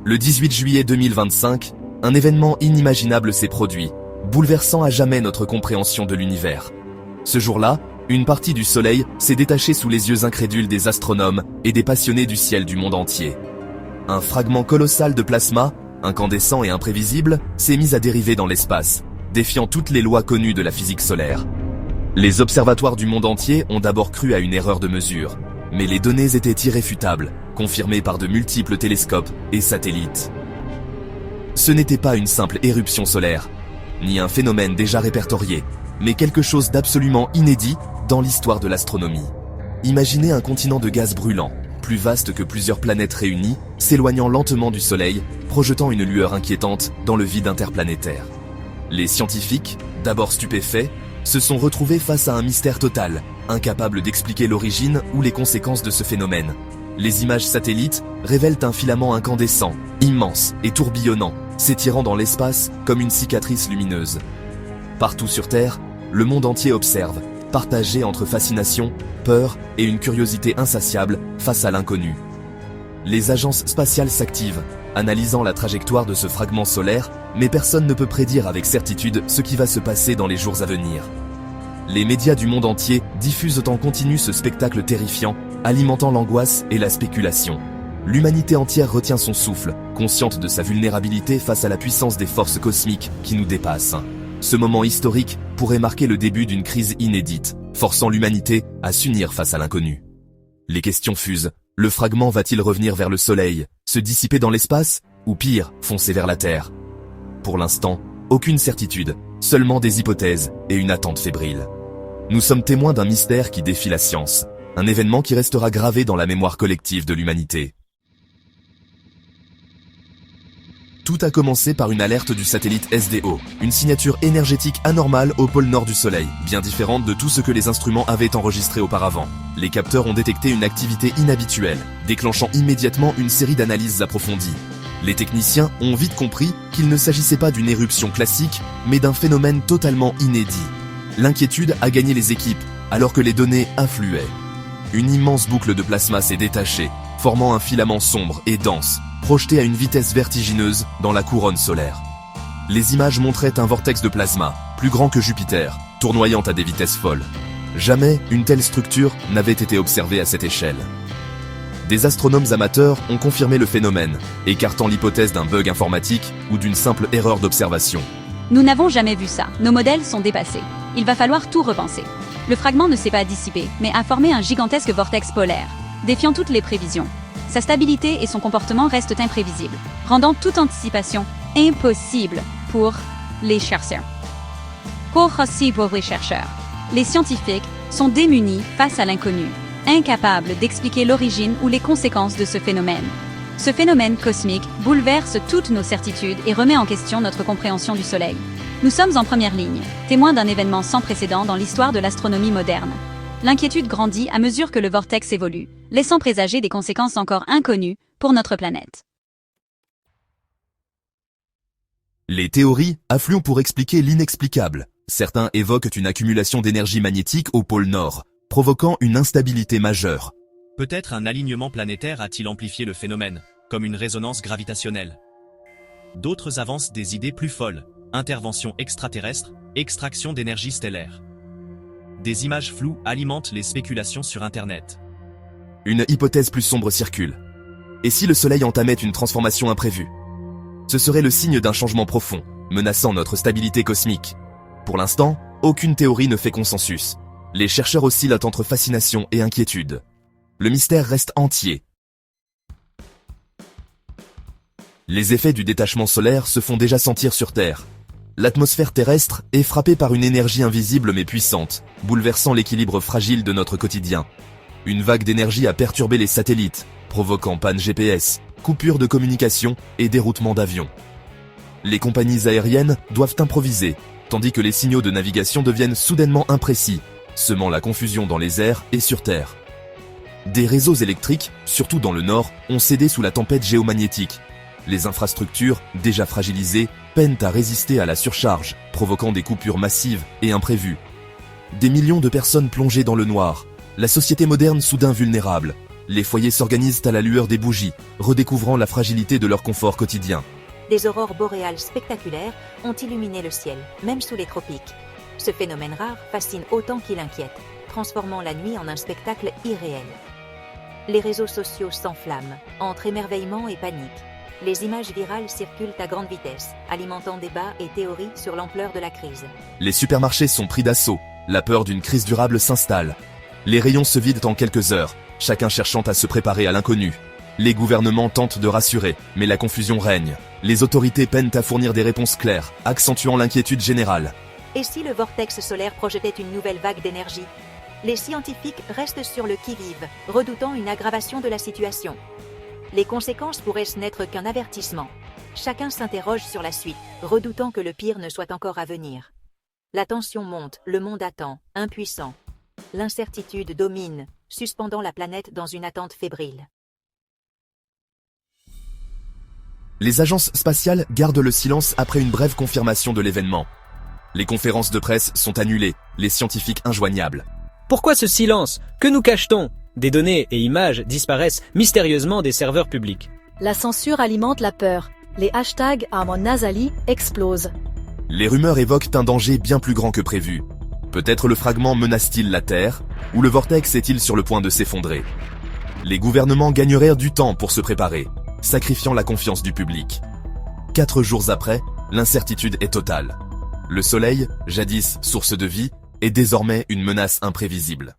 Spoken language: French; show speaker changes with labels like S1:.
S1: Le 18 juillet 2025, un événement inimaginable s'est produit, bouleversant à jamais notre compréhension de l'univers. Ce jour-là, une partie du Soleil s'est détachée sous les yeux incrédules des astronomes et des passionnés du ciel du monde entier. Un fragment colossal de plasma, incandescent et imprévisible, s'est mis à dériver dans l'espace, défiant toutes les lois connues de la physique solaire. Les observatoires du monde entier ont d'abord cru à une erreur de mesure, mais les données étaient irréfutables, confirmées par de multiples télescopes et satellites. Ce n'était pas une simple éruption solaire, ni un phénomène déjà répertorié, mais quelque chose d'absolument inédit dans l'histoire de l'astronomie. Imaginez un continent de gaz brûlant, plus vaste que plusieurs planètes réunies, s'éloignant lentement du Soleil, projetant une lueur inquiétante dans le vide interplanétaire. Les scientifiques, d'abord stupéfaits, se sont retrouvés face à un mystère total, incapables d'expliquer l'origine ou les conséquences de ce phénomène. Les images satellites révèlent un filament incandescent, immense et tourbillonnant, s'étirant dans l'espace comme une cicatrice lumineuse. Partout sur Terre, le monde entier observe, partagé entre fascination, peur et une curiosité insatiable face à l'inconnu. Les agences spatiales s'activent, analysant la trajectoire de ce fragment solaire, mais personne ne peut prédire avec certitude ce qui va se passer dans les jours à venir. Les médias du monde entier diffusent en continu ce spectacle terrifiant, alimentant l'angoisse et la spéculation. L'humanité entière retient son souffle, consciente de sa vulnérabilité face à la puissance des forces cosmiques qui nous dépassent. Ce moment historique pourrait marquer le début d'une crise inédite, forçant l'humanité à s'unir face à l'inconnu. Les questions fusent. Le fragment va-t-il revenir vers le Soleil, se dissiper dans l'espace, ou pire, foncer vers la Terre? Pour l'instant, aucune certitude, seulement des hypothèses et une attente fébrile. Nous sommes témoins d'un mystère qui défie la science, un événement qui restera gravé dans la mémoire collective de l'humanité. Tout a commencé par une alerte du satellite SDO, une signature énergétique anormale au pôle nord du Soleil, bien différente de tout ce que les instruments avaient enregistré auparavant. Les capteurs ont détecté une activité inhabituelle, déclenchant immédiatement une série d'analyses approfondies. Les techniciens ont vite compris qu'il ne s'agissait pas d'une éruption classique, mais d'un phénomène totalement inédit. L'inquiétude a gagné les équipes, alors que les données affluaient. Une immense boucle de plasma s'est détachée, formant un filament sombre et dense, projeté à une vitesse vertigineuse dans la couronne solaire. Les images montraient un vortex de plasma, plus grand que Jupiter, tournoyant à des vitesses folles. Jamais une telle structure n'avait été observée à cette échelle. Des astronomes amateurs ont confirmé le phénomène, écartant l'hypothèse d'un bug informatique ou d'une simple erreur d'observation.
S2: Nous n'avons jamais vu ça, nos modèles sont dépassés. Il va falloir tout repenser. Le fragment ne s'est pas dissipé, mais a formé un gigantesque vortex polaire, défiant toutes les prévisions. Sa stabilité et son comportement restent imprévisibles, rendant toute anticipation impossible pour les chercheurs. Les scientifiques sont démunis face à l'inconnu, incapables d'expliquer l'origine ou les conséquences de ce phénomène. Ce phénomène cosmique bouleverse toutes nos certitudes et remet en question notre compréhension du Soleil. Nous sommes en première ligne, témoins d'un événement sans précédent dans l'histoire de l'astronomie moderne. L'inquiétude grandit à mesure que le vortex évolue, laissant présager des conséquences encore inconnues pour notre planète.
S1: Les théories affluent pour expliquer l'inexplicable. Certains évoquent une accumulation d'énergie magnétique au pôle Nord, provoquant une instabilité majeure.
S3: Peut-être un alignement planétaire a-t-il amplifié le phénomène, comme une résonance gravitationnelle. D'autres avancent des idées plus folles, intervention extraterrestre, extraction d'énergie stellaire. Des images floues alimentent les spéculations sur Internet.
S1: Une hypothèse plus sombre circule. Et si le Soleil entamait une transformation imprévue? Ce serait le signe d'un changement profond, menaçant notre stabilité cosmique. Pour l'instant, aucune théorie ne fait consensus. Les chercheurs oscillent entre fascination et inquiétude. Le mystère reste entier. Les effets du détachement solaire se font déjà sentir sur Terre. L'atmosphère terrestre est frappée par une énergie invisible mais puissante, bouleversant l'équilibre fragile de notre quotidien. Une vague d'énergie a perturbé les satellites, provoquant panne GPS, coupure de communication et déroutement d'avions. Les compagnies aériennes doivent improviser, tandis que les signaux de navigation deviennent soudainement imprécis, semant la confusion dans les airs et sur Terre. Des réseaux électriques, surtout dans le nord, ont cédé sous la tempête géomagnétique. Les infrastructures, déjà fragilisées, peinent à résister à la surcharge, provoquant des coupures massives et imprévues. Des millions de personnes plongées dans le noir, la société moderne soudain vulnérable. Les foyers s'organisent à la lueur des bougies, redécouvrant la fragilité de leur confort quotidien.
S4: Des aurores boréales spectaculaires ont illuminé le ciel, même sous les tropiques. Ce phénomène rare fascine autant qu'il inquiète, transformant la nuit en un spectacle irréel. Les réseaux sociaux s'enflamment, entre émerveillement et panique. Les images virales circulent à grande vitesse, alimentant débats et théories sur l'ampleur de la crise.
S1: Les supermarchés sont pris d'assaut, la peur d'une crise durable s'installe. Les rayons se vident en quelques heures, chacun cherchant à se préparer à l'inconnu. Les gouvernements tentent de rassurer, mais la confusion règne. Les autorités peinent à fournir des réponses claires, accentuant l'inquiétude générale.
S4: Et si le vortex solaire projetait une nouvelle vague d'énergie? Les scientifiques restent sur le qui-vive, redoutant une aggravation de la situation. Les conséquences pourraient n'être qu'un avertissement. Chacun s'interroge sur la suite, redoutant que le pire ne soit encore à venir. La tension monte, le monde attend, impuissant. L'incertitude domine, suspendant la planète dans une attente fébrile.
S1: Les agences spatiales gardent le silence après une brève confirmation de l'événement. Les conférences de presse sont annulées, les scientifiques injoignables.
S5: Pourquoi ce silence? Que nous cache-t-on? Des données et images disparaissent mystérieusement des serveurs publics.
S6: La censure alimente la peur. Les hashtags Amon Nazali explosent.
S1: Les rumeurs évoquent un danger bien plus grand que prévu. Peut-être le fragment menace-t-il la Terre, ou le vortex est-il sur le point de s'effondrer? Les gouvernements gagneraient du temps pour se préparer, sacrifiant la confiance du public. 4 jours après, l'incertitude est totale. Le Soleil, jadis source de vie, est désormais une menace imprévisible.